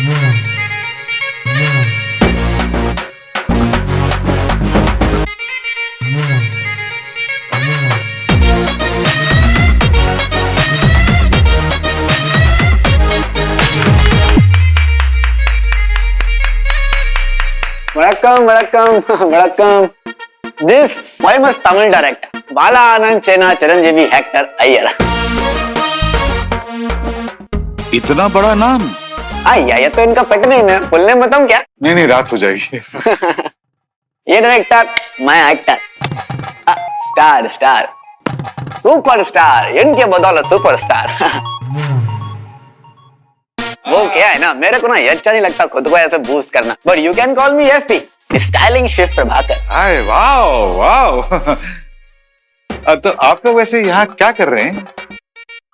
Welcome, welcome, welcome. This famous Tamil director, Bala Anand Chena Chiranjeevi actor Iyer. इतना बड़ा नाम? ये तो इनका पेट नेम है, फुल नेम बताऊं क्या? नहीं रात हो जाएगी। ये डायरेक्टर, मैं actor, star star, super star, इनके बदौलत सुपर स्टार। वो क्या है ना, मेरे को ना ये अच्छा नहीं लगता खुद को ऐसे बूस्ट करना, but you can call me SP, styling Shiv Prabhakar. अरे वाओ वाओ। तो आप लोग वैसे यहाँ क्या कर रहे हैं?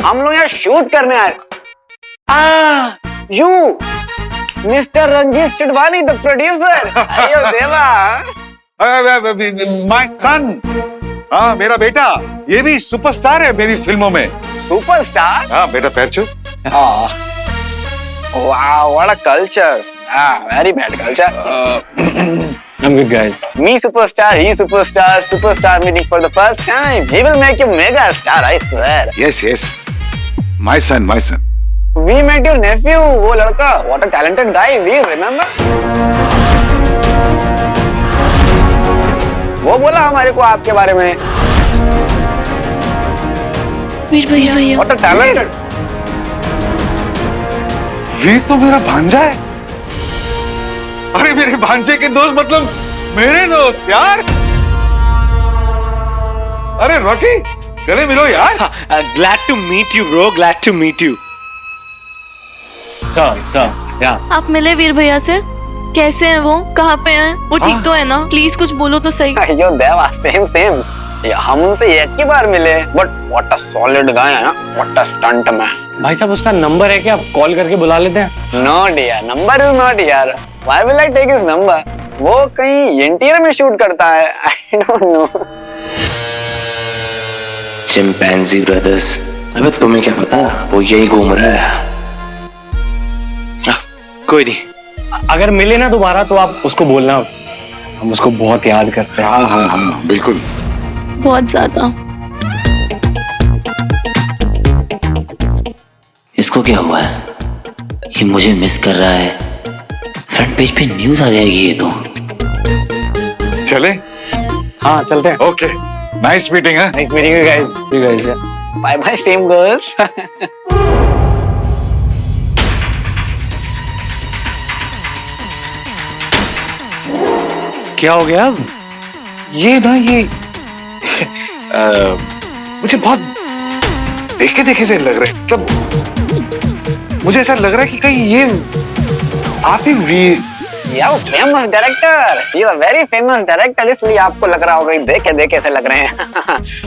हम लोग यहाँ शूट करने आए। You mister Ranjeet Sidwani the producer. अयो देवा। My son. हाँ मेरा बेटा, ये भी सुपरस्टार है मेरी फिल्मों में। सुपरस्टार? हाँ बेटा पैर छू। Wow, what a culture. Very bad culture. I'm good, guys. Me superstar, he superstar, superstar meeting for the first time. He will make you mega star, I swear. Yes. My son. We met your nephew, वो लड़का. What a talented guy, we remember. वो बोला हमारे को आपके बारे में. वीर भैया. What a talent. वीर तो मेरा भांजा है। अरे मेरे भांजे के दोस्त मतलब मेरे दोस्त यार। अरे रॉकी, गले मिलो यार। Glad to meet you, bro. Glad to meet you. Sir, yeah. आप मिले वीर भैया से? कैसे हैं वो? कहाँ पे हैं? वो ठीक तो है ना? प्लीज कुछ बोलो तो सही। अयो देवा, सेम। हम उनसे एक ही बार मिले, बट व्हाट अ सॉलिड गाय है ना, व्हाट अ स्टंट मैन। भाई साहब उसका नंबर है क्या? आप कॉल करके बुला लेते हैं? No dear, number is not here. Why will I take his number? वो कहीं एनटीआर में शूट करता है, I don't know. Chimpanzee brothers, अबे तुम्हें क्या पता, वो यही घूम रहा है। कोई नहीं, अगर मिले ना दोबारा तो आप उसको बोलना हम उसको बहुत याद करते हैं। हाँ बिल्कुल। बहुत ज्यादा। इसको क्या हुआ है? ये मुझे मिस कर रहा है। फ्रंट पेज पे न्यूज आ जाएगी ये तो। चले? हाँ चलते हैं। ओके, नाइस मीटिंग है। Nice meeting you guys. Bye bye same girls. क्या हो गया अब? ये मुझे बहुत देखे से लग रहा है, मतलब मुझे ऐसा लग रहा है कि कहीं ये आप ही वीर। यार famous director, he is a very famous director, इसलिए आपको लग रहा होगा देखे से लग रहे हैं।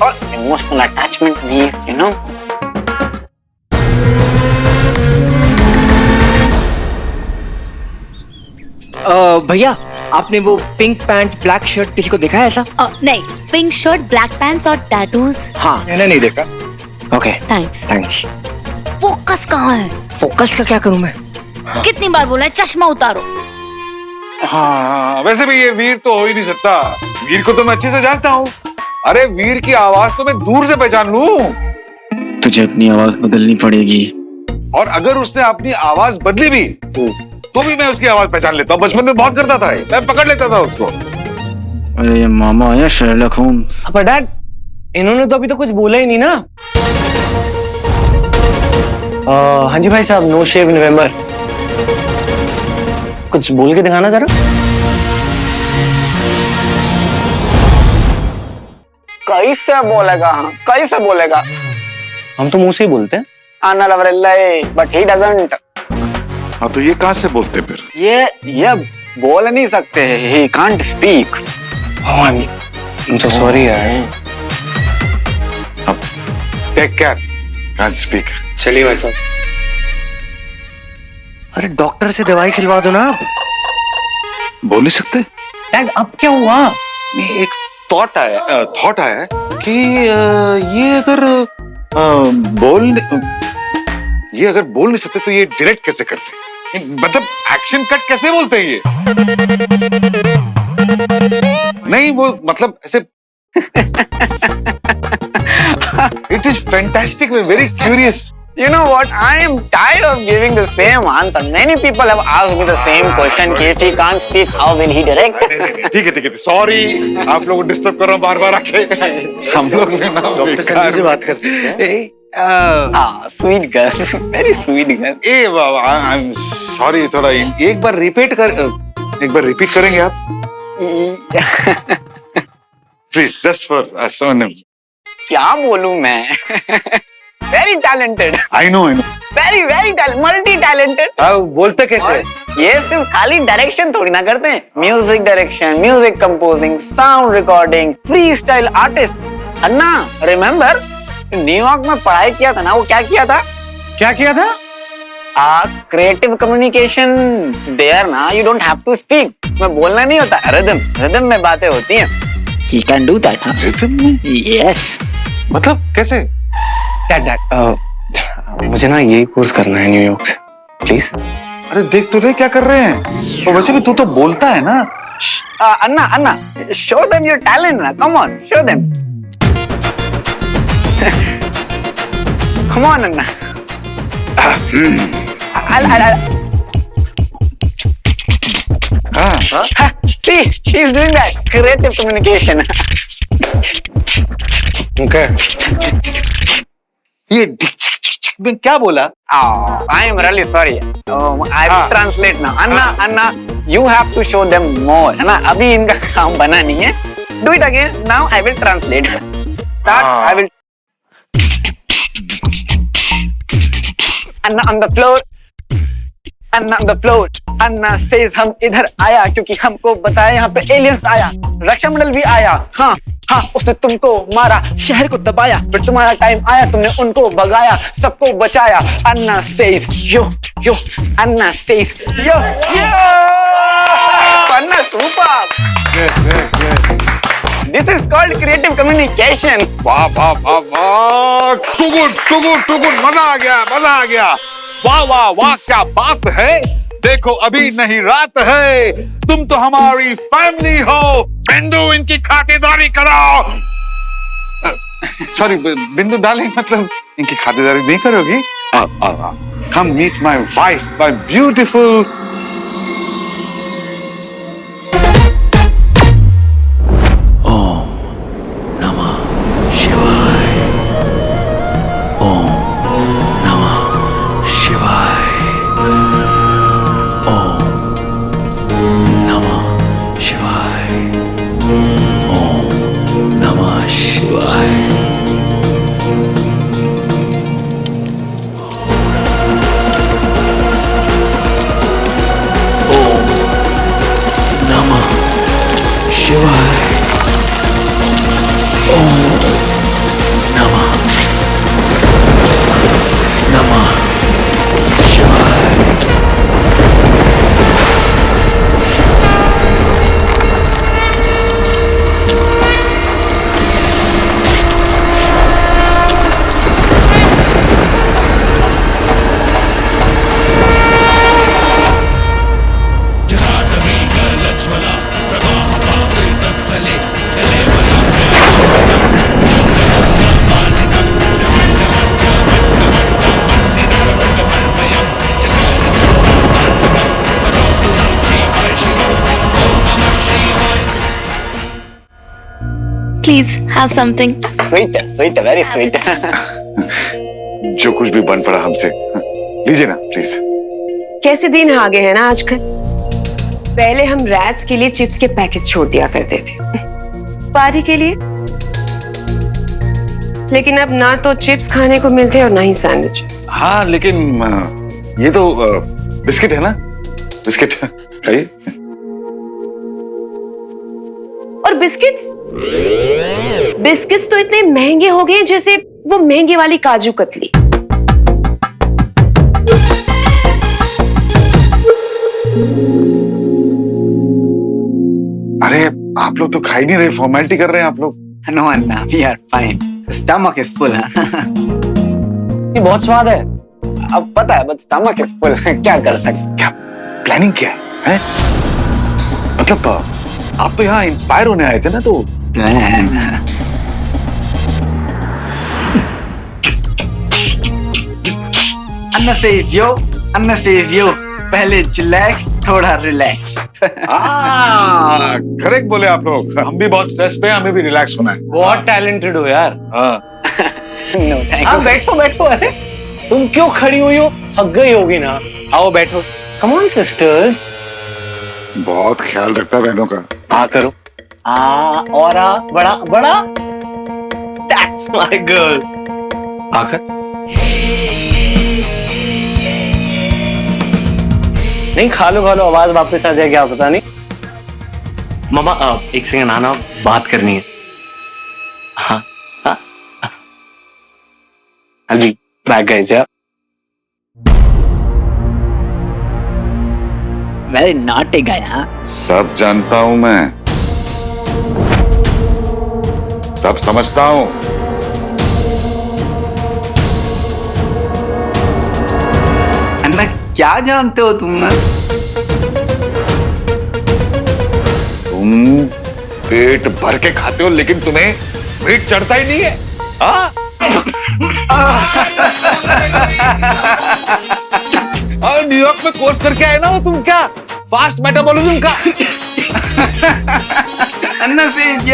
और इमोशनल अटैचमेंट भी, यू नो। भैया आपने वो पिंक पैंट ब्लैक शर्ट किसी को देखा है ऐसा? नहीं, पिंक शर्ट, ब्लैक पैंट्स और टैटूज। हाँ मैंने नहीं देखा। Okay thanks. थैंक्स। फोकस कहाँ है? फोकस का क्या करूं मैं? कितनी बार बोला है चश्मा उतारो। हाँ वैसे भी ये वीर तो हो ही नहीं सकता। वीर को तो मैं अच्छे से जानता हूँ। अरे वीर की आवाज तो मैं दूर से पहचान लूं। तुझे अपनी आवाज बदलनी पड़ेगी। और अगर उसने अपनी आवाज बदली भी तो भी मैं उसकी आवाज पहचान लेता हूँ। बचपन में बहुत करता था, मैं पकड़ लेता था उसको। अरे ये मामा आया शर्लक होम्स। पर डैड, इन्होंने तो अभी तो कुछ बोला ही नहीं ना। हाँ जी भाई साहब, नो शेव नवंबर। कुछ बोल के दिखाना जरा। कैसे बोलेगा? हम तो मुंह से ही बोलते हैं। आना लवरेल्ले, बट ही डजंट। हाँ तो ये कहाँ से बोलते फिर? ये बोल नहीं सकते, he can't speak. I'm so sorry यार। अब टेक केयर, can't speak। चलिए भाई साहब। अरे डॉक्टर से दवाई खिलवा दो ना। बोल नहीं सकते? डैड अब क्या हुआ? नहीं, एक थॉट आया है कि ये अगर बोल नहीं सकते तो ये डायरेक्ट कैसे करते? मतलब एक्शन कट कैसे बोलते हैं ये? नहीं वो मतलब ऐसे it is fantastic, very curious. You know what? I am tired of giving the same answer. Many people have asked me the same question. If he can't speak, how will he direct? ठीक है, sorry आप लोगों को disturb कर रहा हूँ बार बार आके. हम लोग भी ना डॉक्टर संजू से बात कर सकते हैं. Ah, sweet girl, very sweet girl. A Baba, I am sorry, थोड़ा एक बार रिपीट करेंगे आप प्लीज, जस्ट फॉर सोनम. क्या बोलूं मैं? Very talented. I know Very talented, multi-talented. बोलते कैसे? ये सिर्फ खाली डायरेक्शन थोड़ी ना करते हैं. Music direction, music composing, sound recording, free style artist. Anna, remember New York में पढ़ाई किया था ना, वो क्या किया था? क्या किया था? Creative communication. देयर ना, you don't have to speak. मैं बोलना नहीं होता, रिदम में बातें होती हैं. He can do that, huh? Rhythm में? Yes. मतलब कैसे? मुझे ना यही कोर्स करना है न्यूयॉर्क से, प्लीज. अरे देख तो ले क्या कर रहे हैं. तो वैसे भी तू तो बोलता है ना. Anna, show them your talent ना. Come on, show them. Come on, Anna. See, she's doing that. Creative communication. Okay. ये मैं क्या बोला? Oh, I am really sorry. I will translate now. Anna, you have to show them more. है ना? अभी इनका काम बना नहीं है. Do it again. Now I will translate. Start. I will. Anna on the floor. Anna on the floor. Anna says हम इधर आया क्योंकि हमको बताया यहाँ पे एलियंस आया. रक्षामंडल भी आया. हाँ, उसने तुमको मारा, शहर को दबाया, फिर तुम्हारा टाइम आया, तुमने उनको भगाया, सबको बचाया. Anna says yo. Anna says yo. Anna super. This is called creative communication. वाह. Too good. मजा आ गया. वाह, क्या बात है. देखो अभी नहीं रात है, तुम तो हमारी फैमिली हो. बिंदु, इनकी खातिरदारी कराओ. सॉरी बिंदु डार्लिंग, मतलब इनकी खातिरदारी नहीं करोगी? Come meet my wife, my beautiful. Please have something. Sweet, very sweet. जो कुछ भी बन पड़ा हमसे, लीजिए ना प्लीज. कैसे दिन आ गए हैं ना आजकल. पहले हम रैट्स के लिए चिप्स के पैकेट छोड़ दिया करते थे पार्टी के लिए, लेकिन अब ना तो चिप्स खाने को मिलते और ना ही सैंडविचेस. हाँ लेकिन ये तो बिस्किट है ना. बिस्किट खाइए. और बिस्किट्स तो इतने महंगे हो गए जैसे वो महंगे वाली काजू कतली. अरे आप लोग तो खा ही नहीं रहे, फॉर्मेलिटी कर रहे हैं आप लोग. No, Anna, we are fine. Stomach is full. ये बहुत स्वाद है. अब पता है बस स्टमक इज फुल क्या कर सकते। क्या प्लानिंग क्या है? मतलब आप तो यहाँ इंस्पायर होने आए थे ना, तो अन्ना सेज यो पहले चिलैक्स थोड़ा रिलैक्स। करेक्ट बोले आप लोग। हम भी बहुत स्ट्रेस पे हैं, हमें भी रिलैक्स होना है। बहुत टैलेंटेड हो यार। हाँ नो थैंक हाँ यू। बैठो बैठो। अरे तुम क्यों खड़ी हुई हो? थक गई होगी ना। आओ बैठो। Come on sisters. बहुत ख्याल रखता है बहनों का। आ करो। आ और आ बड़ा बड़ा। That's my girl. आकर। नहीं खा लो आवाज वापस आ जाएगी, क्या पता नहीं। मामा एक सेकंड आना, बात करनी है। हाँ हाँ अभी बैग गए जा। वेरी नॉटी गाय। सब जानता हूं मैं, सब समझता हूं। अन्ना क्या जानते हो तुम ना? तुम पेट भर के खाते हो लेकिन तुम्हें पेट चढ़ता ही नहीं है। हाँ? और न्यूयॉर्क में कोर्स करके आए ना वो, तुम क्या फास्ट मेटाबॉलिज्म का। अन्ना सेज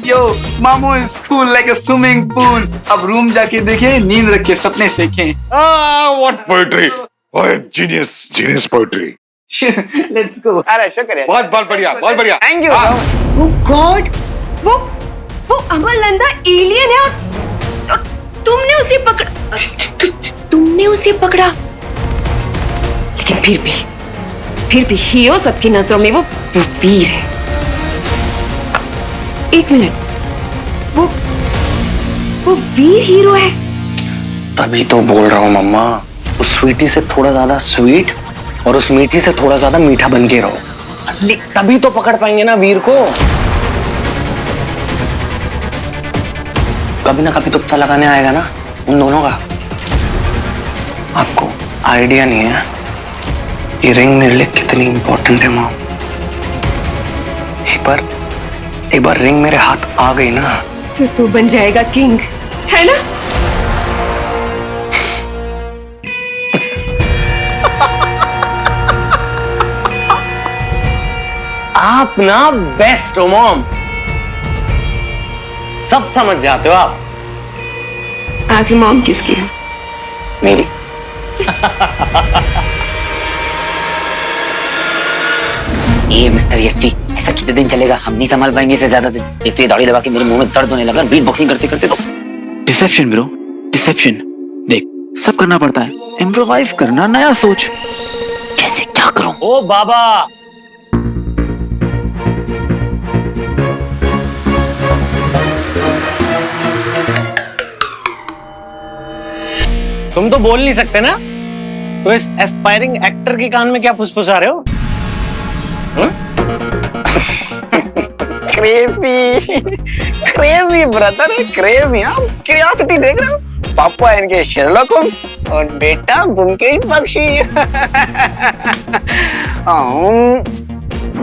यो मामो is cool like a swimming pool. अब रूम जाके देखे, नींद रखे, सपने सीखे। What poetry, genius poetry. Let's go. अरे शुक्रिया। बहुत बढ़िया, बहुत बढ़िया। Thank you. Oh God! वो अमरनंदा एलियन है और तुमने उसे पकड़ा। लेकिन फिर भी हीरो सबकी नजरों में वो वीर है। एक मिनट, वो वीर हीरो है। तभी तो बोल रहा हूँ मम्मा, उस स्वीटी से थोड़ा ज्यादा स्वीट और उस मीठी से थोड़ा ज्यादा मीठा बन के रहो, तभी तो पकड़ पाएंगे ना वीर को। कभी ना कभी तो पता लगाने आएगा ना उन दोनों का। आपको आइडिया नहीं है ये रिंग मेरे लिए कितनी इंपॉर्टेंट है माँ। एक बार रिंग मेरे हाथ आ गई ना, तो तू बन जाएगा किंग, है ना? आप ना बेस्ट हो मॉम, सब समझ जाते हो आप। आखिर मॉम किसकी है? मेरी। ये मिस्टर एसपी, ऐसा कितने दिन चलेगा? हम नहीं संभाल पाएंगे इसे ज्यादा दिन। एक तो ये दाढ़ी दबा के मेरे मुंह में दर्द होने लगा, बीट बॉक्सिंग करते करते तो। Deception bro, deception. देख सब करना पड़ता है, इम्प्रोवाइज करना, नया सोच। कैसे क्या करूं? ओ बाबा, तुम तो बोल नहीं सकते ना, तो इस एस्पायरिंग एक्टर के कान में क्या फुसफुसा रहे हो? Crazy brother, crazy. हाँ क्यूरियोसिटी देख रहे हो? पापा इनके शेरलॉक होम्स और बेटा Byomkesh Bakshi.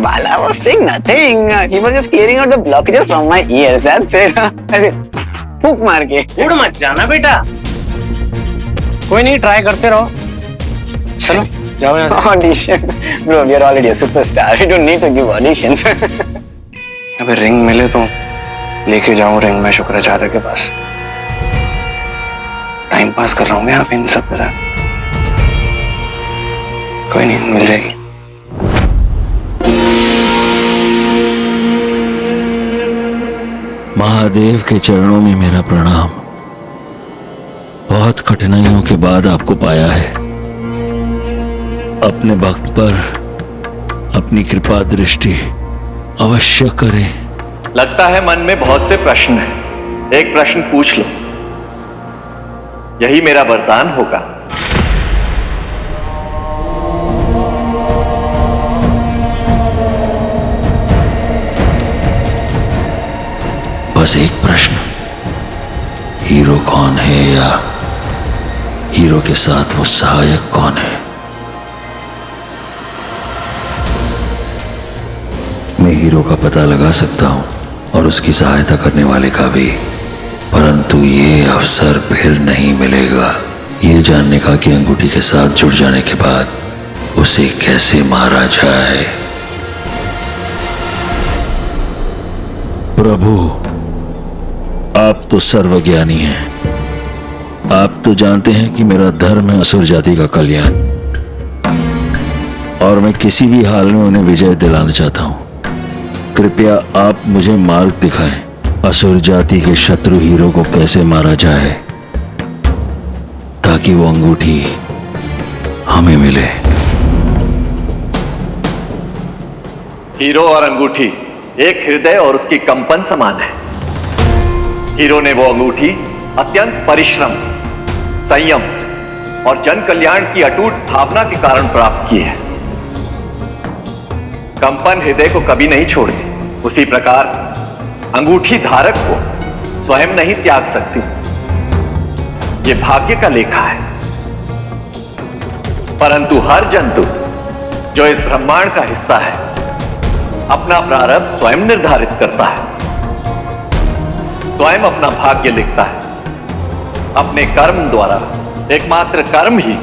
Bala was saying nothing. He was just clearing out the blockages from my ears. That's it. ऐसे फूक मार के। उड़ मत जाना बेटा, कोई नहीं, ट्राई करते रहो। चलो जाओ यहाँ से। Audition, bro. We are already a superstar. We don't need to give auditions. अबे रिंग मिले तो लेके जाऊं रिंग में शुक्राचार्य के पास। टाइम पास कर रहा हूँ मैं यहाँ पे इन सब के साथ। कोई नहीं, मिल जाएगी। महादेव के चरणों में मेरा प्रणाम। बहुत कठिनाइयों के बाद आपको पाया है। अपने भक्त पर अपनी कृपा दृष्टि अवश्य करें। लगता है मन में बहुत से प्रश्न हैं। एक प्रश्न पूछ लो, यही मेरा वरदान होगा। बस एक प्रश्न, हीरो कौन है या हीरो के साथ वो सहायक कौन है? मैं हीरो का पता लगा सकता हूं और उसकी सहायता करने वाले का भी, परंतु ये अवसर फिर नहीं मिलेगा ये जानने का कि अंगूठी के साथ जुड़ जाने के बाद उसे कैसे मारा जाए। प्रभु, आप तो सर्वज्ञानी हैं। आप तो जानते हैं कि मेरा धर्म है असुर जाति का कल्याण, और मैं किसी भी हाल में उन्हें विजय दिलाना चाहता हूं। कृपया आप मुझे मार्ग दिखाएं, असुर जाति के शत्रु हीरो को कैसे मारा जाए ताकि वो अंगूठी हमें मिले। हीरो और अंगूठी एक हृदय और उसकी कंपन समान है। हीरो ने वो अंगूठी अत्यंत परिश्रम, संयम और जन कल्याण की अटूट भावना के कारण प्राप्त की है। कंपन हृदय को कभी नहीं छोड़ती, उसी प्रकार अंगूठी धारक को स्वयं नहीं त्याग सकती। ये भाग्य का लेखा है। परंतु हर जंतु जो इस ब्रह्मांड का हिस्सा है अपना प्रारब्ध स्वयं निर्धारित करता है, स्वयं अपना भाग्य लिखता है। अपने कर्म द्वारा, एकमात्र कर्म ही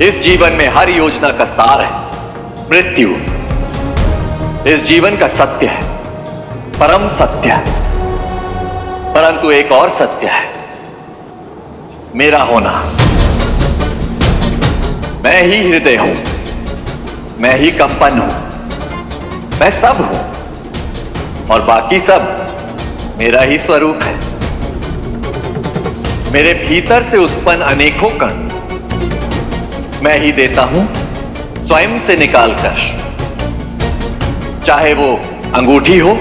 इस जीवन में हर योजना का सार है। मृत्यु इस जीवन का सत्य है, परम सत्य है। परंतु एक और सत्य है, मेरा होना। मैं ही हृदय हूं, मैं ही कंपन हूं, मैं सब हूं, और बाकी सब मेरा ही स्वरूप है। मेरे भीतर से उत्पन्न अनेकों कण मैं ही देता हूं स्वयं से निकालकर। चाहे वो अंगूठी हो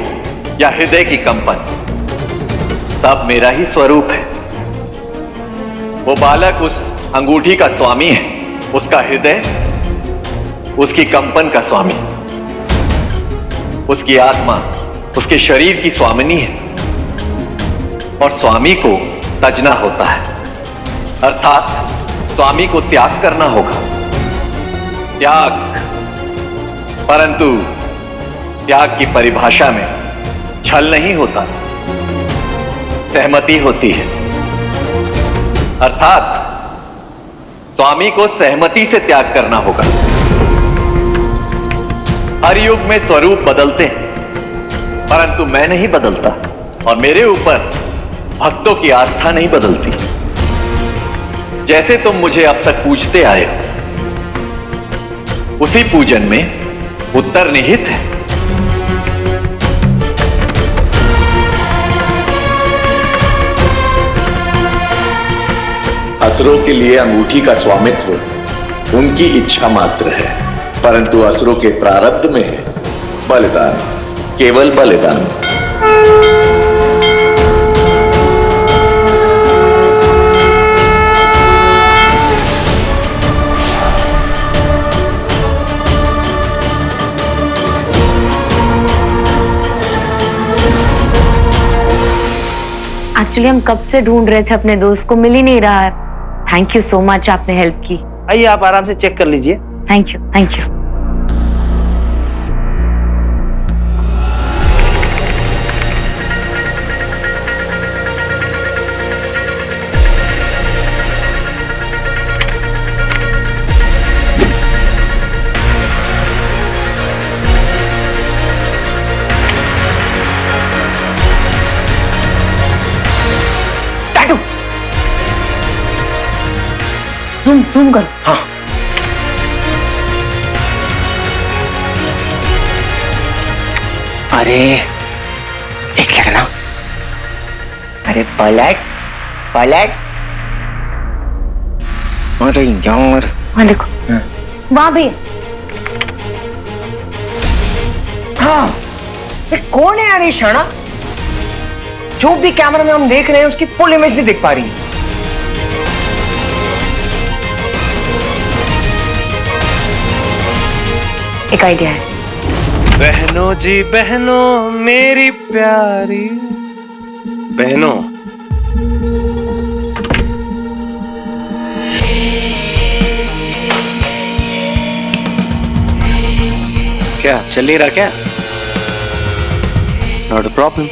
या हृदय की कंपन, सब मेरा ही स्वरूप है। वो बालक उस अंगूठी का स्वामी है, उसका हृदय उसकी कंपन का स्वामी, उसकी आत्मा उसके शरीर की स्वामिनी है। और स्वामी को तजना होता है, अर्थात स्वामी को त्याग करना होगा। त्याग, परंतु त्याग की परिभाषा में छल नहीं होता, सहमति होती है। अर्थात स्वामी को सहमति से त्याग करना होगा। हर युग में स्वरूप बदलते हैं, परंतु मैं नहीं बदलता, और मेरे ऊपर भक्तों की आस्था नहीं बदलती। जैसे तुम मुझे अब तक पूजते आए हो, उसी पूजन में उत्तर निहित है। असुरों के लिए अंगूठी का स्वामित्व उनकी इच्छा मात्र है, परंतु असुरों के प्रारब्ध में है बलिदान, केवल बलिदान। एक्चुअली हम कब से ढूंढ रहे थे अपने दोस्त को, मिल ही नहीं रहा है। थैंक यू सो मच, आपने हेल्प की। आइए आप आराम से चेक कर लीजिए। Thank you, thank you. Zoom zoom करो। हाँ। अरे एक सेकंड ना। अरे पलट पलट। अरे यार, हाँ देखो, वहां भी। हाँ, ये कौन है यार ये शाना? जो भी कैमरा में हम देख रहे हैं उसकी फुल इमेज नहीं देख पा रही। एक आइडिया है। बहनों जी बहनों मेरी प्यारी बहनों, क्या चल नहीं रहा क्या? Not a problem.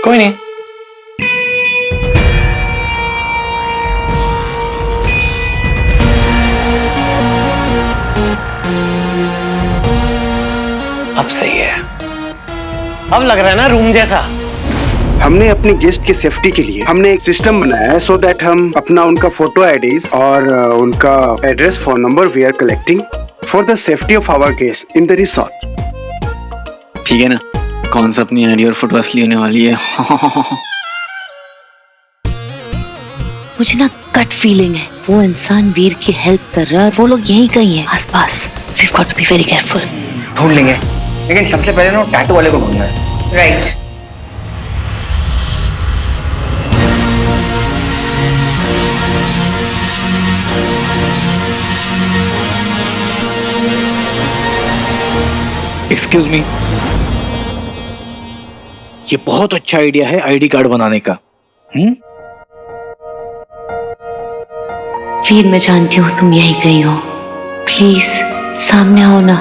कोई नहीं। अब सही है। अब लग रहा है ना रूम जैसा। हमने अपनी गेस्ट की सेफ्टी के लिए हमने एक सिस्टम बनाया है सो दैट हम अपना उनका फोटो आईडीज और उनका address phone number we are collecting for the safety of our guest in the resort. ठीक है ना, कौन सा अपनी आईडी और फोटो असली होने वाली है। मुझे ना गट फीलिंग है वो इंसान वीर की हेल्प कर रहा है, वो लोग यहीं कहीं हैं आसपास। We've got to be very careful. ढूंढ लेंगे, लेकिन सबसे पहले ना टैटू वाले को ढूंढना है। राइट। एक्सक्यूज मी, ये बहुत अच्छा आइडिया है आईडी कार्ड बनाने का। वीर मैं जानती हूँ तुम यहीं कहीं हो, प्लीज सामने आओ ना।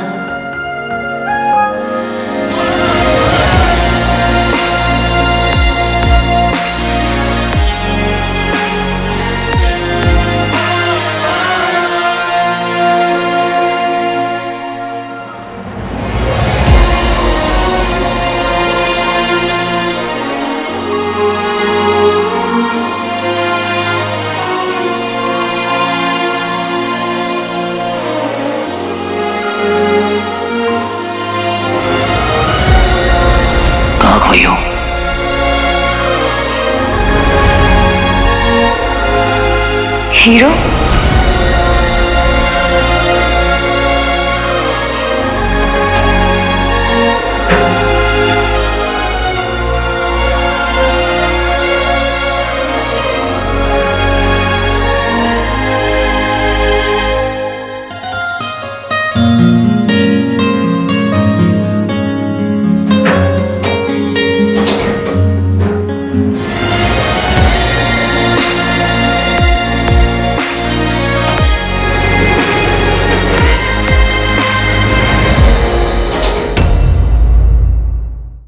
खोई हो? हीरो